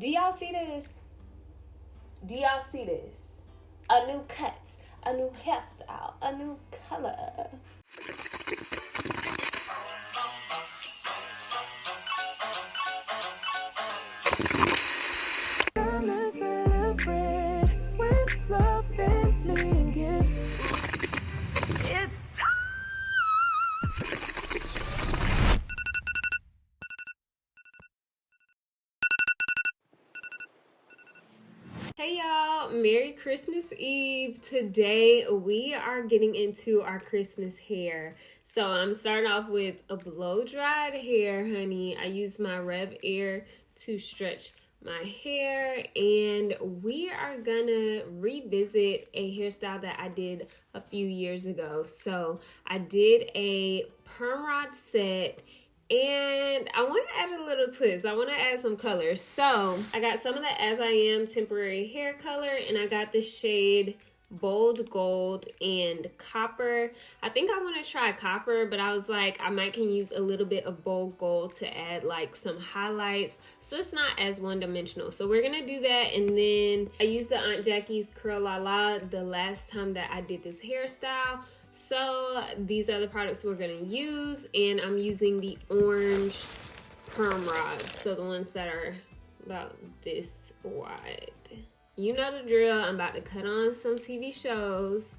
Do y'all see this? Do y'all see this? A new cut, a new hairstyle, a new color. Hey y'all, Merry Christmas Eve. Today we are getting into our Christmas hair. So I'm starting off with a blow dried hair, honey. I use my Rev Air to stretch my hair, and we are gonna revisit a hairstyle that I did a few years ago. So I did a perm rod set, and I want to add a little twist. I want to add some color. So I got some of the As I Am temporary hair color, and I got the shade Bold Gold and Copper. I think I want to try Copper, but I was like, I might can use a little bit of Bold Gold to add like some highlights, so it's not as one-dimensional. So we're gonna do that, and then I used the Aunt Jackie's Curl La La the last time that I did this hairstyle. So these are the products we're gonna use, and I'm using the orange perm rods, so the ones that are about this wide. You know the drill. I'm about to cut on some TV shows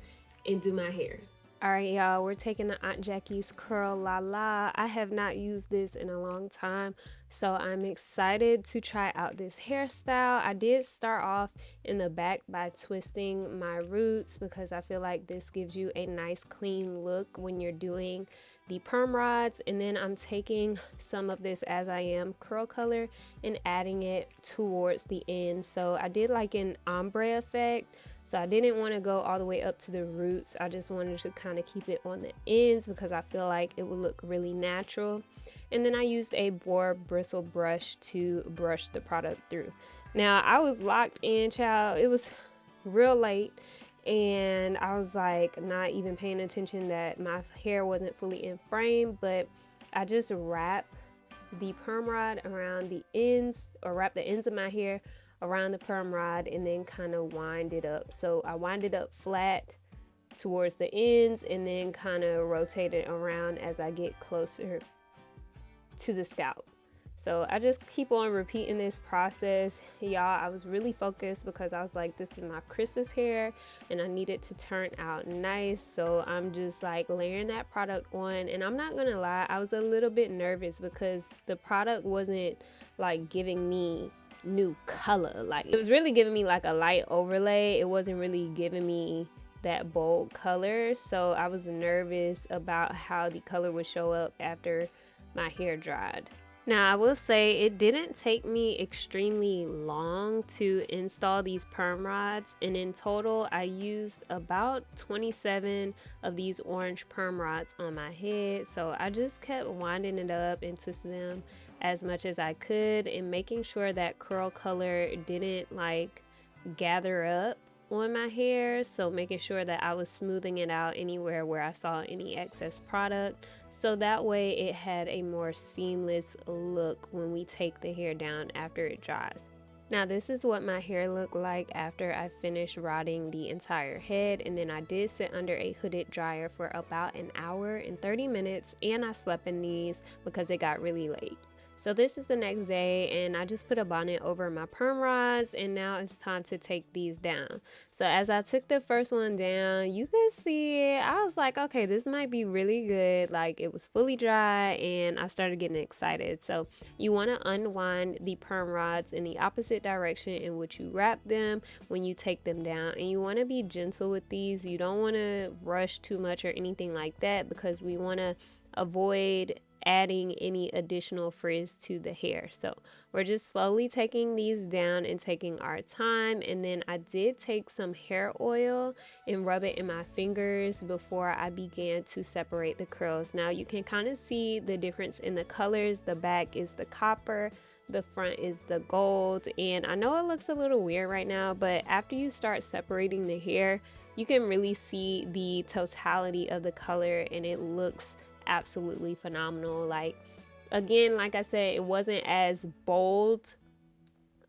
and do my hair. All right, y'all, we're taking the Aunt Jackie's Curl La La. I have not used this in a long time, so I'm excited to try out this hairstyle. I did start off in the back by twisting my roots because I feel like this gives you a nice clean look when you're doing the perm rods, and then I'm taking some of this As I Am curl color and adding it towards the end. So I did like an ombre effect. So I didn't want to go all the way up to the roots. I just wanted to kind of keep it on the ends because I feel like it would look really natural. And then I used a boar bristle brush to brush the product through. Now I was locked in, child. It was real late, and I was like not even paying attention that my hair wasn't fully in frame, but I just wrap the perm rod around the ends, or wrap the ends of my hair around the perm rod, and then kind of wind it up. So I wind it up flat towards the ends and then kind of rotate it around as I get closer to the scalp. So I just keep on repeating this process, y'all. I was really focused because I was like, this is my Christmas hair and I need it to turn out nice. So I'm just like layering that product on, and I'm not gonna lie, I was a little bit nervous because the product wasn't like giving me new color. Like, it was really giving me like a light overlay. It wasn't really giving me that bold color, so I was nervous about how the color would show up after my hair dried. Now I will say it didn't take me extremely long to install these perm rods, and in total I used about 27 of these orange perm rods on my head. So I just kept winding it up and twisting them as much as I could, and making sure that curl color didn't like gather up on my hair. So making sure that I was smoothing it out anywhere where I saw any excess product, so that way it had a more seamless look when we take the hair down after it dries. Now this is what my hair looked like after I finished rodding the entire head, and then I did sit under a hooded dryer for about an hour and 30 minutes, and I slept in these because it got really late. So this is the next day, and I just put a bonnet over my perm rods, and now it's time to take these down. So as I took the first one down, you could see it. I was like, okay, this might be really good. Like, it was fully dry, and I started getting excited. So you want to unwind the perm rods in the opposite direction in which you wrap them when you take them down, and you want to be gentle with these. You don't want to rush too much or anything like that, because we want to avoid adding any additional frizz to the hair. So we're just slowly taking these down and taking our time. And then I did take some hair oil and rub it in my fingers before I began to separate the curls. Now you can kind of see the difference in the colors. The back is the copper, the front is the gold, and I know it looks a little weird right now, but after you start separating the hair, you can really see the totality of the color, and it looks absolutely phenomenal. Like, again, like I said, it wasn't as bold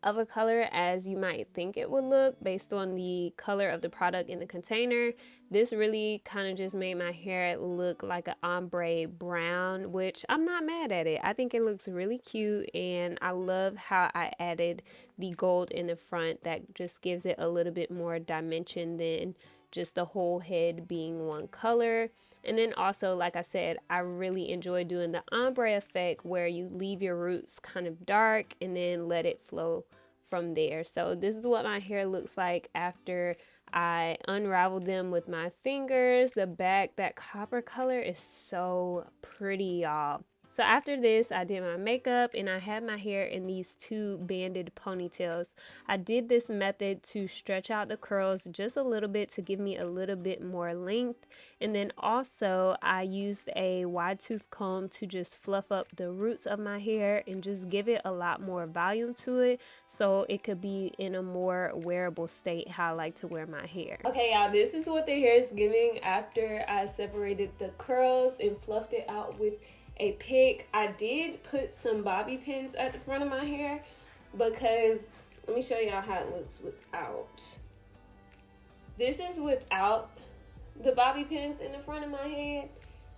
of a color as you might think it would look based on the color of the product in the container. This really kind of just made my hair look like an ombre brown, which I'm not mad at it. I think it looks really cute, and I love how I added the gold in the front. That just gives it a little bit more dimension than just the whole head being one color. And then also, like I said, I really enjoy doing the ombre effect where you leave your roots kind of dark and then let it flow from there. So this is what my hair looks like after I unraveled them with my fingers. The back, that copper color is so pretty, y'all. So after this, I did my makeup and I had my hair in these two banded ponytails. I did this method to stretch out the curls just a little bit to give me a little bit more length. And then also I used a wide tooth comb to just fluff up the roots of my hair and just give it a lot more volume to it so it could be in a more wearable state how I like to wear my hair. Okay, y'all, this is what the hair is giving after I separated the curls and fluffed it out with a pick. I did put some bobby pins at the front of my hair because let me show y'all how it looks without. This is without the bobby pins in the front of my head,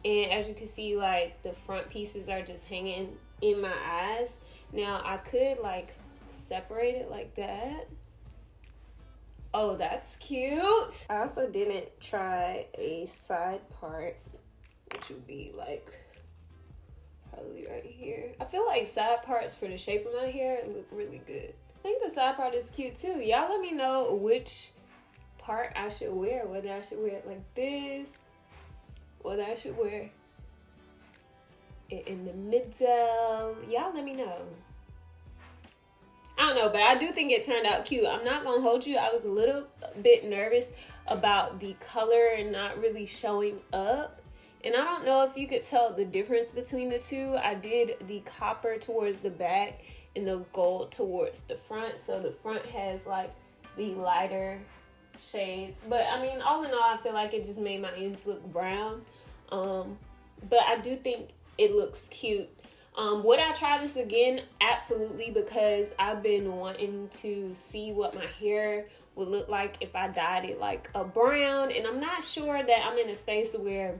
and as you can see, like the front pieces are just hanging in my eyes. Now I could like separate it like that. Oh, that's cute. I also didn't try a side part, which would be like probably right here. I feel like side parts for the shape of my hair look really good. I think the side part is cute too. Y'all let me know which part I should wear, whether I should wear it like this, whether I should wear it in the middle. Y'all let me know. I don't know, but I do think it turned out cute. I'm not gonna hold you. I was a little bit nervous about the color and not really showing up. And I don't know if you could tell the difference between the two. I did the copper towards the back and the gold towards the front. So the front has like the lighter shades. But I mean, all in all, I feel like it just made my ends look brown. But I do think it looks cute. Would I try this again? Absolutely, because I've been wanting to see what my hair would look like if I dyed it like a brown. And I'm not sure that I'm in a space where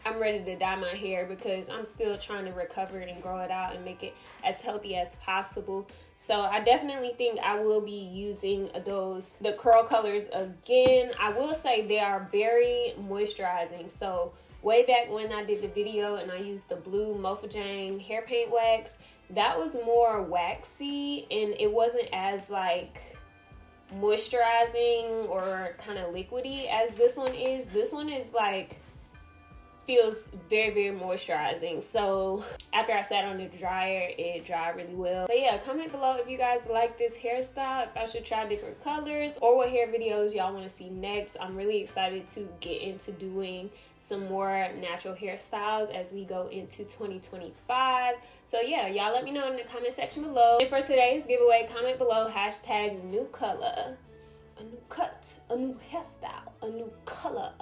I'm ready to dye my hair because I'm still trying to recover it and grow it out and make it as healthy as possible. So I definitely think I will be using the curl colors again. I will say they are very moisturizing. So way back when I did the video and I used the blue Mofajang hair paint wax, that was more waxy and it wasn't as like moisturizing or kind of liquidy as this one is. This one is like feels very, very moisturizing. So after I sat on the dryer, it dried really well. But yeah, comment below if you guys like this hairstyle, if I should try different colors, or what hair videos y'all want to see next. I'm really excited to get into doing some more natural hairstyles as we go into 2025. So yeah, y'all let me know in the comment section below. And for today's giveaway, comment below hashtag new color, a new cut, a new hairstyle, a new color.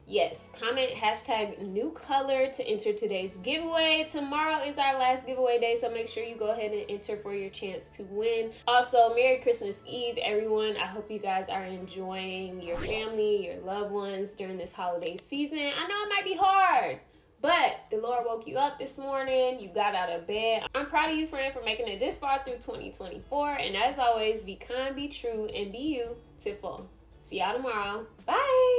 Yes, comment hashtag new color to enter today's giveaway. Tomorrow is our last giveaway day, so make sure you go ahead and enter for your chance to win. Also, Merry Christmas Eve, everyone. I hope you guys are enjoying your family, your loved ones during this holiday season. I know it might be hard, but the Lord woke you up this morning. You got out of bed. I'm proud of you, friend, for making it this far through 2024. And as always, be kind, be true, and be you to full. See y'all tomorrow. Bye.